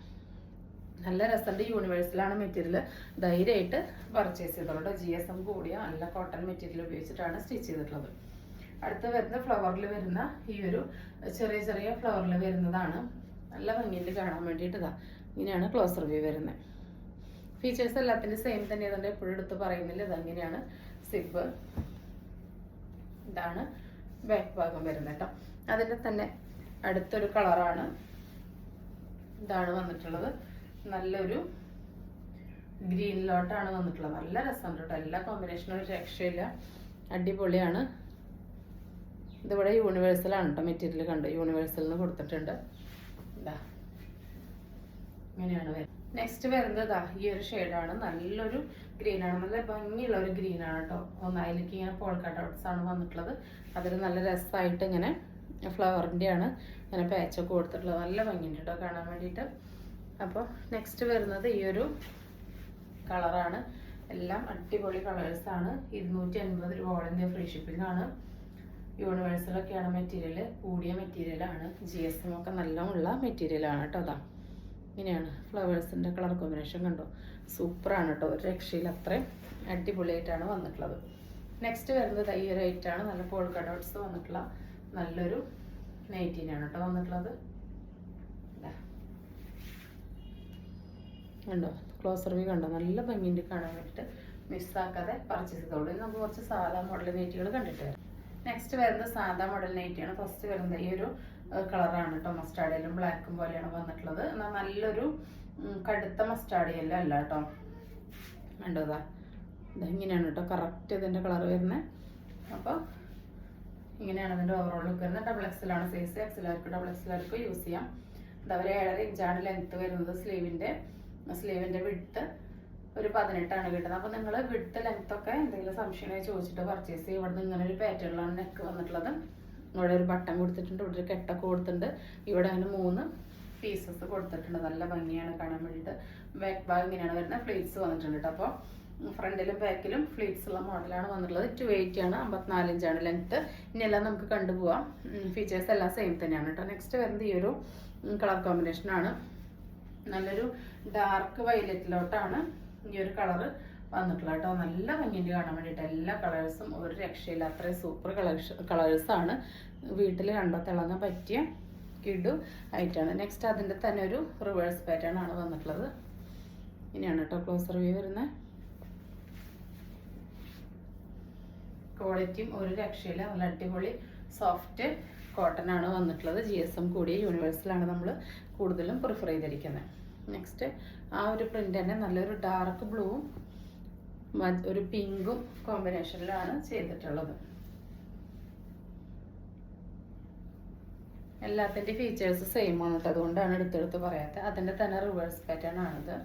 നല്ല രസമുണ്ട്. യൂണിവേഴ്സലാണ് മെറ്റീരിയൽ. ധൈര്യമായിട്ട് പർച്ചേസ് ചെയ്തോളൂ. GSM കൂടിയ നല്ല കോട്ടൺ മെറ്റീരിയൽ ഉപയോഗിച്ചിട്ടാണ് സ്റ്റിച്ച് ചെയ്തിട്ടുള്ളത്. അടുത്ത് വരുന്ന ഫ്ലവറിൽ വരുന്ന ഈ ഒരു ചെറിയ ചെറിയ ഫ്ലവറിൽ വരുന്നതാണ്. നല്ല ഭംഗിയിൽ കാണാൻ വേണ്ടിയിട്ട് ഇതാ ഇങ്ങനെയാണ് ക്ലോസ് റിവ്യൂ വരുന്നത്. ഫീച്ചേഴ്സ് എല്ലാത്തിൻ്റെ സെയിം തന്നെ, അതുകൊണ്ട് എപ്പോഴും എടുത്ത് പറയുന്നില്ല. ഇതങ്ങനെയാണ് സിബ്. ഇതാണ് ബാക്ക് ഭാഗം വരുന്നത് കേട്ടോ. അതിൻ്റെ തന്നെ അടുത്തൊരു കളറാണ് ഇതാണ് വന്നിട്ടുള്ളത്. നല്ലൊരു ഗ്രീനിലോട്ടാണ് വന്നിട്ടുള്ളത്. നല്ല രസമുണ്ട് കേട്ടോ. എല്ലാ കോമ്പിനേഷനും ഒരു രക്ഷയില്ല, അടിപൊളിയാണ്. ഇതിവിടെ യൂണിവേഴ്സലാണ് കേട്ടോ മെറ്റീരിയൽ. കണ്ടു, യൂണിവേഴ്സലിന് കൊടുത്തിട്ടുണ്ട്. ഇതാ ഇങ്ങനെയാണ് വരുന്നത്. നെക്സ്റ്റ് വരുന്നത് ഈ ഒരു ഷെയ്ഡാണ്. നല്ലൊരു ഗ്രീനാണ്, നല്ല ഭംഗിയുള്ള ഒരു ഗ്രീനാണ് കേട്ടോ. അതിലേക്ക് ഇങ്ങനെ പോൾക്ക ഡോട്ട്സ് ആണ് വന്നിട്ടുള്ളത്. അതിൽ നല്ല രസമായിട്ട് ഇങ്ങനെ ഫ്ലവറിൻ്റെയാണ് ഇങ്ങനെ പാച്ചൊക്കെ കൊടുത്തിട്ടുള്ളത്. നല്ല ഭംഗിയുണ്ട് കേട്ടോ കാണാൻ വേണ്ടിയിട്ട്. അപ്പോൾ നെക്സ്റ്റ് വരുന്നത് ഈ ഒരു കളറാണ്. എല്ലാം അടിപൊളി കളേഴ്സാണ്. 280 രൂപ ഓൾ ഇന്ത്യ ഫ്രീ ഷിപ്പിംഗ് ആണ്. യൂണിവേഴ്സലൊക്കെയാണ് മെറ്റീരിയൽ, കൂടിയ മെറ്റീരിയലാണ്. GSM ഒക്കെ നല്ല ഉള്ള മെറ്റീരിയലാണ് കേട്ടോ. അതാ ഇങ്ങനെയാണ് ഫ്ലവേഴ്സിൻ്റെ കളർ കോമ്പിനേഷൻ. കണ്ടോ, സൂപ്പറാണ് കേട്ടോ. ഒരു രക്ഷയിൽ അത്രയും അടിപൊളിയായിട്ടാണ് വന്നിട്ടുള്ളത്. നെക്സ്റ്റ് വരുന്നത് ഈ ഒരു ഐറ്റാണ്. നല്ല പോൾക്ക ഡോട്ട്സ് വന്നിട്ടുള്ള നല്ലൊരു നൈറ്റീനാണ് കേട്ടോ വന്നിട്ടുള്ളത്. കണ്ടോ, ക്ലോസ് റിവ്യൂ കണ്ടോ, നല്ല ഭംഗിയുണ്ട് കാണാൻ വേണ്ടിയിട്ട്. മിസ്സാക്കാതെ പർച്ചേസ് ചെയ്തോളൂ. നമുക്ക് കുറച്ച് സാധാ മോഡൽ നൈറ്റികൾ കണ്ടിട്ട് വരാം. നെക്സ്റ്റ് വരുന്നത് സാധാ മോഡൽ നൈറ്റിയാണ്. ഫസ്റ്റ് വരുന്നത് ഈ ഒരു കളറാണ് കേട്ടോ. മസ്റ്റാർഡിലും ബ്ലാക്കും പോലെയാണ് വന്നിട്ടുള്ളത്. എന്നാൽ നല്ലൊരു കടുത്ത മസ്റ്റാർഡ് അല്ല കേട്ടോ. കണ്ടോ, ഇങ്ങനെയാണ് കേട്ടോ കറക്റ്റ് ഇതിൻ്റെ കളർ വരുന്നത്. അപ്പോൾ ഇങ്ങനെയാണ് ഇതിൻ്റെ ഓവറോൾ ലുക്ക് വരുന്നത്. XXL ആണ് സൈസ്. XL-ആർക്ക് XXL-ആർക്ക് യൂസ് ചെയ്യാം. ഇതവരെ 7.5 ഇഞ്ചാണ് ലെങ്ത്ത് വരുന്നത്. സ്ലീവിൻ്റെ വിഡ്ത്ത് ഒരു 18 കിട്ടുന്നത്. അപ്പോൾ നിങ്ങൾ വിഡ്ത്ത് ലെങ്ത്ത് ഒക്കെ എന്തെങ്കിലും സംശയമായി ചോദിച്ചിട്ട് പർച്ചേസ് ചെയ്യും. ഇവിടെ നിന്ന് ഇങ്ങനെ ഒരു പാറ്റേണിലാണ് നെക്ക് വന്നിട്ടുള്ളത്. ഇവിടെ ഒരു ബട്ടൺ കൊടുത്തിട്ടുണ്ട്, ഇവിടെ ഒരു കെട്ടൊക്കെ കൊടുത്തിട്ടുണ്ട്. ഇവിടെ അങ്ങനെ 3 പീസസ് കൊടുത്തിട്ടുണ്ട്. നല്ല ഭംഗിയാണ് കാണാൻ വേണ്ടിയിട്ട്. ബാക്ക് ഭാഗം ഇങ്ങനെയാണ് വരുന്നത്. ഫ്ലീറ്റ്സ് വന്നിട്ടുണ്ട് കേട്ടോ. അപ്പോൾ ഫ്രണ്ടിലും ബാക്കിലും ഫ്ലീറ്റ്സ് ഉള്ള മോഡലാണ് വന്നിട്ടുള്ളത്. 280 ആണ്, 54 ഇഞ്ചാണ് ലെങ്ത്ത്. ഇനിയെല്ലാം നമുക്ക് കണ്ടുപോവാം. ഫീച്ചേഴ്സ് എല്ലാം സെയിം തന്നെയാണ് കേട്ടോ. നെക്സ്റ്റ് വരുന്നത് ഈ ഒരു കളർ കോമ്പിനേഷനാണ്. നല്ലൊരു ഡാർക്ക് വയലറ്റിലോട്ടാണ് ഈ ഒരു കളറ് വന്നിട്ടുള്ളത് കേട്ടോ. നല്ല ഭംഗിയുണ്ട് കാണാൻ വേണ്ടിയിട്ട്. എല്ലാ കളേഴ്സും ഒരു രക്ഷയില്ല, അത്രയും സൂപ്പർ കളേഴ്സാണ്. വീട്ടിൽ കണ്ടോ തിളങ്ങാൻ പറ്റിയ കിഡു ആയിട്ടാണ്. നെക്സ്റ്റ് അതിൻ്റെ തന്നെ ഒരു റിവേഴ്സ് പാറ്റേൺ ആണ് വന്നിട്ടുള്ളത്. ഇനിയാണ് കേട്ടോ ക്ലോസർ വ്യൂ വരുന്നത്. ക്വാളിറ്റിയും ഒരു രക്ഷയില്ല, നല്ല അടിപൊളി സോഫ്റ്റ് കോട്ടൺ ആണ് വന്നിട്ടുള്ളത്. GSM കൂടിയ യൂണിവേഴ്സലാണ് നമ്മൾ കൂടുതലും പ്രിഫർ ചെയ്തിരിക്കുന്നത്. നെക്സ്റ്റ് ആ ഒരു പ്രിന്റ് തന്നെ നല്ലൊരു ഡാർക്ക് ബ്ലൂവും ഒരു പിങ്കും കോമ്പിനേഷനിലാണ് ചെയ്തിട്ടുള്ളത്. എല്ലാത്തിൻ്റെ ഫീച്ചേഴ്സ് സെയിം ആണ് കേട്ടോ, അതുകൊണ്ടാണ് എടുത്തെടുത്ത് പറയാത്തത്. അതിൻ്റെ തന്നെ റിവേഴ്സ് പാറ്റേൺ ആണിത്.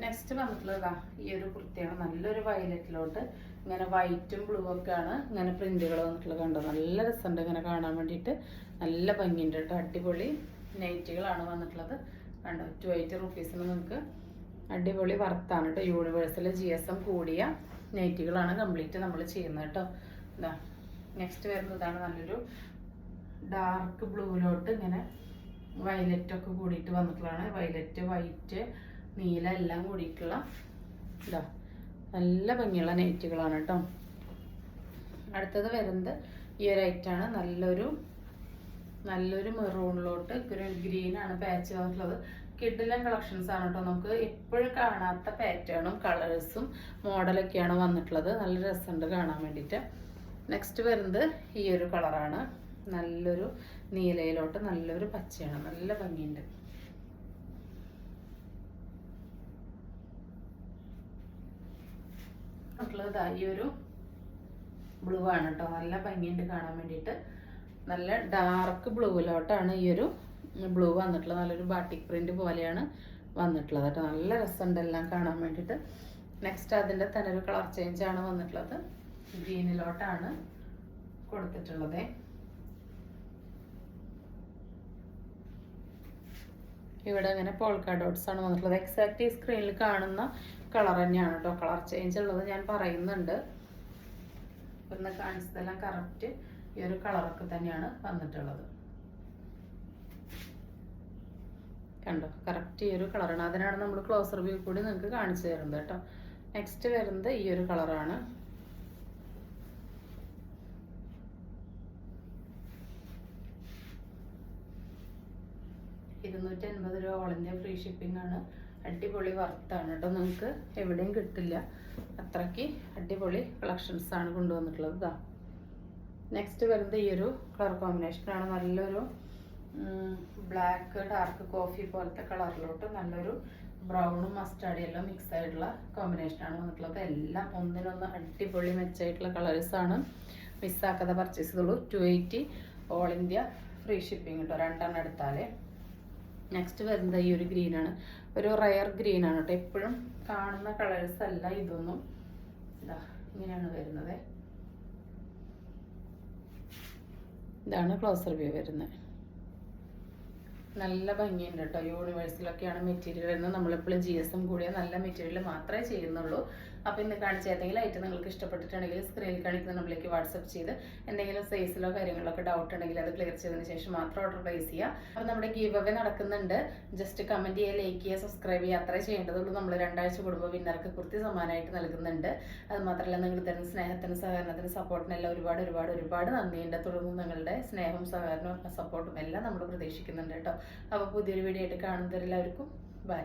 നെക്സ്റ്റ് വന്നിട്ടുള്ളതാ ഈ ഒരു കുർത്തിയാണ്. നല്ലൊരു വയലറ്റിലോട്ട് ഇങ്ങനെ വൈറ്റും ബ്ലൂ ഒക്കെയാണ് ഇങ്ങനെ പ്രിന്റുകൾ വന്നിട്ടുള്ളത്. കണ്ടോ, നല്ല രസമുണ്ട് ഇങ്ങനെ കാണാൻ വേണ്ടിയിട്ട്. നല്ല ഭംഗിയുണ്ട് കേട്ടോ. അടിപൊളി നൈറ്റികളാണ് വന്നിട്ടുള്ളത്. കണ്ടോ, 280 റുപ്പീസിന് നിങ്ങൾക്ക് അടിപൊളി വർത്താണ് കേട്ടോ. യൂണിവേഴ്സൽ GSM കൂടിയ നൈറ്റികളാണ് കംപ്ലീറ്റ് നമ്മൾ ചെയ്യുന്നത് കേട്ടോ. ഇതാ നെക്സ്റ്റ് വരുന്നതാണ് നല്ലൊരു ഡാർക്ക് ബ്ലൂവിലോട്ട് ഇങ്ങനെ വയലറ്റ് ഒക്കെ കൂടിയിട്ട് വന്നിട്ടുള്ളതാണ്. വയലറ്റ്, വൈറ്റ്, നീല എല്ലാം കൂടിയിട്ടുള്ള ഇതാ നല്ല ഭംഗിയുള്ള നൈറ്റുകളാണ് കേട്ടോ. അടുത്തത് വരുന്നത് ഈ ഒരു ഐറ്റാണ്. നല്ലൊരു മെറൂണിലോട്ട് ഗ്രീനാണ് പാച്ച് വന്നിട്ടുള്ളത്. കിഡിലൻ കളക്ഷൻസ് ആണ് കേട്ടോ. നമുക്ക് എപ്പോഴും കാണാത്ത പാറ്റേണും കളേഴ്സും മോഡലൊക്കെയാണ് വന്നിട്ടുള്ളത്. നല്ല രസമുണ്ട് കാണാൻ വേണ്ടിയിട്ട്. നെക്സ്റ്റ് വരുന്നത് ഈ ഒരു കളറാണ്. നല്ലൊരു നീലയിലോട്ട് നല്ലൊരു പച്ചയാണ്. നല്ല ഭംഗിയുണ്ട്. ഈ ഒരു ബ്ലൂ ആണ് കേട്ടോ. നല്ല ഭംഗിയുണ്ട് കാണാൻ വേണ്ടിയിട്ട്. നല്ല ഡാർക്ക് ബ്ലൂവിലോട്ടാണ് ഈ ഒരു ബ്ലൂ വന്നിട്ടുള്ളത്. നല്ലൊരു ബാട്ടിക് പ്രിന്റ് പോലെയാണ് വന്നിട്ടുള്ളത് കേട്ടോ. നല്ല രസമുണ്ട് എല്ലാം കാണാൻ വേണ്ടിയിട്ട്. നെക്സ്റ്റ് അതിൻ്റെ തന്നെ ഒരു കളർ ചേഞ്ച് ആണ് വന്നിട്ടുള്ളത്. ഗ്രീനിലോട്ടാണ് കൊടുത്തിട്ടുള്ളത്. ഇവിടെ ഇങ്ങനെ പോൾക്ക ഡോട്ട്സ് ആണ് വന്നിട്ടുള്ളത്. എക്സാക്ട് ഈ സ്ക്രീനിൽ കാണുന്ന കളർ തന്നെയാണ് കേട്ടോ. കളർ ചേഞ്ച് ഉള്ളത് ഞാൻ പറയുന്നുണ്ട്. ഇന്ന് കാണിച്ചതെല്ലാം കറക്റ്റ് ഈ ഒരു കളറൊക്കെ തന്നെയാണ് വന്നിട്ടുള്ളത്. കണ്ടോ, കറക്റ്റ് ഈ ഒരു കളറാണ്. അതിനാണ് നമ്മൾ ക്ലോസർ വ്യൂ കൂടി നിങ്ങൾക്ക് കാണിച്ചു തരുന്നത് കേട്ടോ. നെക്സ്റ്റ് വരുന്നത് ഈ ഒരു കളറാണ്. $250 ഓൾ ഇന്ത്യ ഫ്രീ ഷിപ്പിംഗ് ആണ്. അടിപൊളി വർത്താണ് കേട്ടോ. നിങ്ങൾക്ക് എവിടെയും കിട്ടില്ല. അത്രയ്ക്ക് അടിപൊളി കളക്ഷൻസ് ആണ് കൊണ്ടുവന്നിട്ടുള്ളത്. ഇതാ നെക്സ്റ്റ് വരുന്നത് ഈ ഒരു കളർ കോമ്പിനേഷനാണ്. നല്ലൊരു ബ്ലാക്ക് ഡാർക്ക് കോഫി പോലത്തെ കളറിലോട്ട് നല്ലൊരു ബ്രൗണും മസ്റ്റാർഡും എല്ലാം മിക്സ് ആയിട്ടുള്ള കോമ്പിനേഷനാണ് വന്നിട്ടുള്ളത്. എല്ലാം ഒന്നിനൊന്ന് അടിപൊളി മെച്ചായിട്ടുള്ള കളേഴ്സാണ്. മിസ്സാക്കാതെ പർച്ചേസ് ചെയ്തോളൂ. 280 ഓൾ ഇന്ത്യ ഫ്രീ ഷിപ്പിംഗ് കേട്ടോ, 2 എണ്ണം എടുത്താലേ. നെക്സ്റ്റ് വരുന്നത് ഈ ഒരു ഗ്രീനാണ്. ഒരു റയർ ഗ്രീനാണ് കേട്ടോ. എപ്പോഴും കാണുന്ന കളേഴ്സ് അല്ല ഇതൊന്നും. ഇതാ ഇങ്ങനെയാണ് വരുന്നത്. ഇതാണ് ക്ലോസർ വ്യൂ വരുന്നത്. നല്ല ഭംഗിയുണ്ട് കേട്ടോ. യൂണിവേഴ്സിലൊക്കെയാണ് മെറ്റീരിയൽ വരുന്നത്. നമ്മളെപ്പോഴും GSM കൂടിയ നല്ല മെറ്റീരിയൽ മാത്രമേ ചെയ്യുന്നുള്ളൂ. അപ്പോൾ ഇന്ന് കാണിച്ച ഏതെങ്കിലും ഐറ്റം നിങ്ങൾക്ക് ഇഷ്ടപ്പെട്ടിട്ടുണ്ടെങ്കിൽ സ്ക്രീനിൽ കാണിക്കുന്ന നമ്മളിലേക്ക് വാട്സപ്പ് ചെയ്ത് എന്തെങ്കിലും സൈസിലോ കാര്യങ്ങളൊക്കെ ഡൗട്ട് ഉണ്ടെങ്കിൽ അത് ക്ലിയർ ചെയ്തതിന് ശേഷം മാത്രം ഓർഡർ പ്ലേസ് ചെയ്യുക. അപ്പോൾ നമ്മുടെ ഗീവ് അവേ നടക്കുന്നുണ്ട്. ജസ്റ്റ് കമൻറ്റ് ചെയ്യുക, ലൈക്ക് ചെയ്യുക, സബ്സ്ക്രൈബ് ചെയ്യുക, അത്രേ ചെയ്യേണ്ടതുള്ളൂ. നമ്മൾ 2 ആഴ്ച കൂടുമ്പോൾ വിന്നർക്ക് കുർത്തി സമ്മാനമായിട്ട് നൽകുന്നുണ്ട്. അത് മാത്രമല്ല നിങ്ങൾ തരുന്ന സ്നേഹത്തിന്, സഹകരണത്തിന്, സപ്പോർട്ടിനെല്ലാം ഒരുപാട് നന്ദിയുണ്ട്. തുടർന്ന് നിങ്ങളുടെ സ്നേഹവും സഹകരണവും സപ്പോർട്ടും എല്ലാം നമ്മൾ പ്രതീക്ഷിക്കുന്നുണ്ട് കേട്ടോ. അപ്പോൾ പുതിയൊരു വീഡിയോ ആയിട്ട് കാണുന്നവരെല്ലാവർക്കും ബൈ.